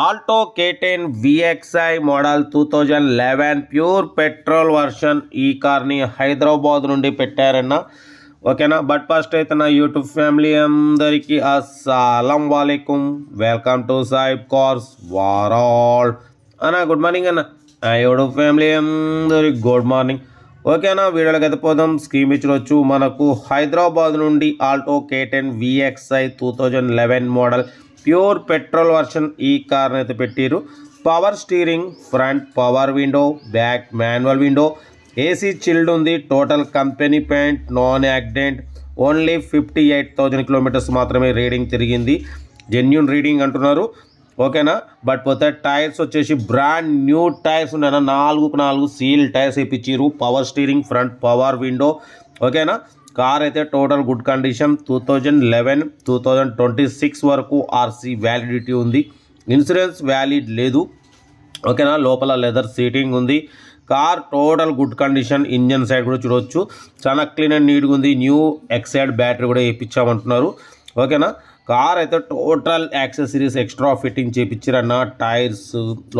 Alto K10 VXI model 2011 pure petrol version ఈ కార్ని హైదరాబాద్ నుండి పెట్టారన్న ఓకేనా. బట్ ఫస్ట్ అయితే నా యూట్యూబ్ ఫ్యామిలీ అందరికీ అస్సలం వాలేకుం, welcome to Saib cars world అన్న. గుడ్ మార్నింగ్ అన్న. యూట్యూబ్ ఫ్యామిలీ అందరికి గుడ్ మార్నింగ్ ఓకేనా. వీడియోలోకి అయితే పోదాం. స్కీమ్ ఇచ్చవచ్చు మనకు హైదరాబాద్ నుండి Alto K10 VXI 2011 model pure petrol version ఈ కార్ని అయితే పెట్టారు. Power steering, front power window, back manual window, AC chilled ఉంది. Total company paint, non accident, only 58,000 kilometres మాత్రమే రీడింగ్ తిరిగింది. జెన్యూన్ రీడింగ్ అంటున్నారు ఓకేనా. బట్ పోతే టైర్స్ వచ్చేసి బ్రాండ్ న్యూ టైర్స్ ఉన్నాయన్న. 4x4 సీల్ టైర్స్ వేయించారు. Power steering, front power window ఓకేనా. కార్ అయితే టోటల్ గుడ్ కండిషన్. 2011 2026 వరకు ఆర్సీ వ్యాలిడిటీ ఉంది. ఇన్సూరెన్స్ వ్యాలిడ్ లేదు ఓకేనా. లోపల లెదర్ సీటింగ్ ఉంది. Car total good condition. Engine side కూడా చూడవచ్చు, చాలా క్లీన్ అండ్ నీట్గా ఉంది. న్యూ ఎక్సైడ్ బ్యాటరీ కూడా వేయించామంటున్నారు ఓకేనా. కార్ అయితే టోటల్ యాక్సెసరీస్ ఎక్స్ట్రా ఫిట్టింగ్ చేయించారన్న. టైర్స్,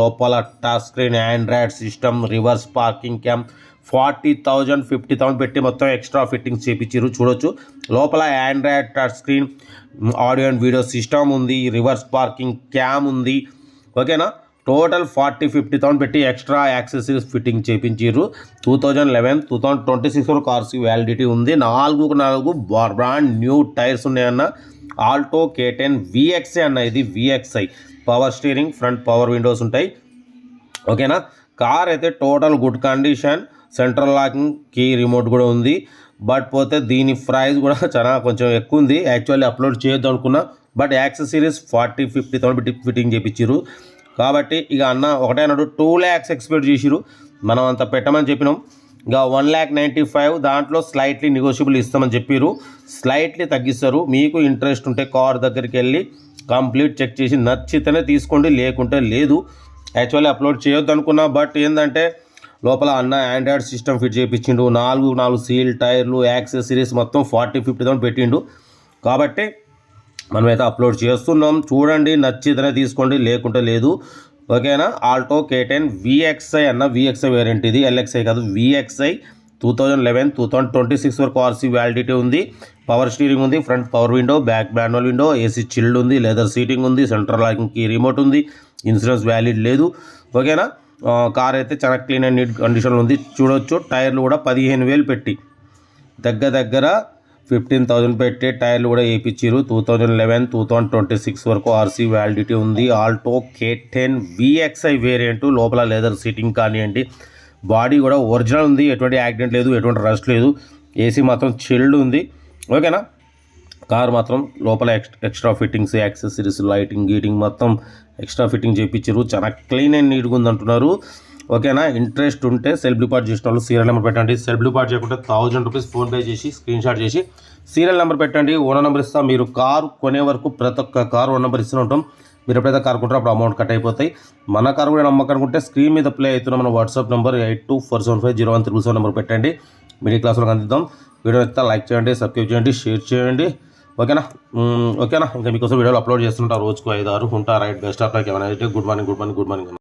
లోపల touch screen, Android system, reverse parking cam 40,000 50,000 పెట్టి మొత్తం ఎక్స్ట్రా ఫిట్టింగ్స్ చేయించారు. చూడొచ్చు లోపల Android touch screen, audio and video system ఉంది, రివర్స్ పార్కింగ్ క్యామ్ ఉంది ఓకేనా. టోటల్ 40-50,000 పెట్టి ఎక్స్ట్రా యాక్సెసరీస్ ఫిట్టింగ్ చేయించారు. 2011 2026 వరకు ఆర్సీ వ్యాలిడిటీ ఉంది. 4x4 బ్రాండ్ న్యూ టైర్స్ ఉన్నాయన్న. ఆల్టో K10 VXI అన్న. ఇది VXI. Power steering, front power windows ఉంటాయి ఓకేనా. కార్ అయితే total good condition. Central locking, key remote కూడా ఉంది. బట్ పోతే దీని ప్రైస్ కూడా చాలా కొంచెం ఎక్కువ ఉంది. యాక్చువల్లీ అప్లోడ్ చేయొద్దు అనుకున్నా, బట్ యాక్సెసరీస్ 40-50,000 పెట్టి ఫిట్టింగ్ చేయించారు. కాబట్టి ఇక అన్న ఒకటే అన్నాడు 2 lakhs ఎక్స్పెక్ట్ చేసిరు. మనం అంత పెట్టమని చెప్పినాం. ఇక 1,95,000 దాంట్లో స్లైట్లీ నెగోషియబుల్ ఇస్తామని చెప్పారు. స్లైట్లీ తగ్గిస్తారు. మీకు ఇంట్రెస్ట్ ఉంటే కార్ దగ్గరికి వెళ్ళి కంప్లీట్ చెక్ చేసి నచ్చితేనే తీసుకోండి, లేకుంటే లేదు. యాక్చువల్లీ అప్లోడ్ చేయొద్దు అనుకున్నా, బట్ ఏంటంటే లోపల అన్న ఆండ్రాయిడ్ సిస్టమ్ ఫిట్ చేయించిండు. 4x4 సీల్ టైర్లు, యాక్సెసరీస్ మొత్తం 40-50,000 పెట్టిండు. కాబట్టి మనమైతే అప్లోడ్ చేస్తున్నాం. చూడండి, నచ్చితేనే తీసుకోండి, లేకుంటే లేదు ఓకేనా. ఆల్టో K10 VXI అన్న. VXI వేరియంట్ ఇది, LXI కాదు. VXI 2011 2026 వరకు ఆర్సీ వ్యాలిడిటీ ఉంది. పవర్ స్టీరింగ్ ఉంది, front power window, back manual window, AC chilled ఉంది, లెదర్ సీటింగ్ ఉంది, సెంట్రల్ లాకింగ్ కీ రిమోట్ ఉంది. ఇన్సూరెన్స్ వ్యాలిడ్ లేదు ఓకేనా. కార్ అయితే చాలా క్లీన్ అండ్ నీట్ కండిషన్లో ఉంది. చూడొచ్చు టైర్లు కూడా 15,000 పెట్టి దగ్గర 15,000 పెట్టి టైర్లు కూడా వేయించారు. 2011 2026 వరకు ఆర్సీ వ్యాలిడిటీ ఉంది. Alto K10 VXI variant. లోపల లెదర్ సీటింగ్ కానివ్వండి, బాడీ కూడా ఒరిజినల్ ఉంది. ఎటువంటి యాక్సిడెంట్ లేదు, ఎటువంటి రస్ట్ లేదు. ఏసీ మాత్రం చిల్డ్ ఉంది ఓకేనా. కార్ మాత్రం లోపల ఎక్స్ట్రా ఫిట్టింగ్స్, యాక్సెసరీస్, లైటింగ్ గీటింగ్ మొత్తం ఎక్స్ట్రా ఫిట్టింగ్ చేయించారు. చాలా క్లీన్ అండ్ నీట్గా ఉంది అంటున్నారు ఓకేనా. ఇంట్రెస్ట్ ఉంటే సెల్ఫ్ డిపార్ట్ చేసిన వాళ్ళు సీరియల్ నెంబర్ పెట్టండి. సెల్ఫ్ డిపార్ట్ చేయకుంటే 1000 రూపీస్ ఫోన్పే చేసి స్క్రీన్ షాట్ చేసి సీరియల్ నెంబర్ పెట్టండి. ఓనర్ నెంబర్ ఇస్తా. మీరు కారు కొనే వరకు ప్రతి ఒక్క కారు ఓనర్ నెంబర్ ఇస్తూనే ఉంటాం. మీరు ఎప్పుడైతే కారు కొంటారో అప్పుడు అమౌంట్ కట్ అయిపోతాయి. మన కారు కూడా నమ్మకనుకుంటే స్క్రీన్ మీద ప్లే అవుతున్న మన వాట్సాప్ నెంబర్ 82475013 నెంబర్ పెట్టండి. మిడిల్ క్లాస్లో అందిద్దాం. వీడియో అయితే లైక్ చేయండి, సబ్స్క్రైబ్ చేయండి, షేర్ చేయండి ఓకేనా. ఇంకా మీకోసం వీడియోలు అప్లోడ్ చేస్తుంటారు. రోజుకు 5-6 ఉంటారు. Right best of like. ఏమైనా గుడ్ మార్నింగ్.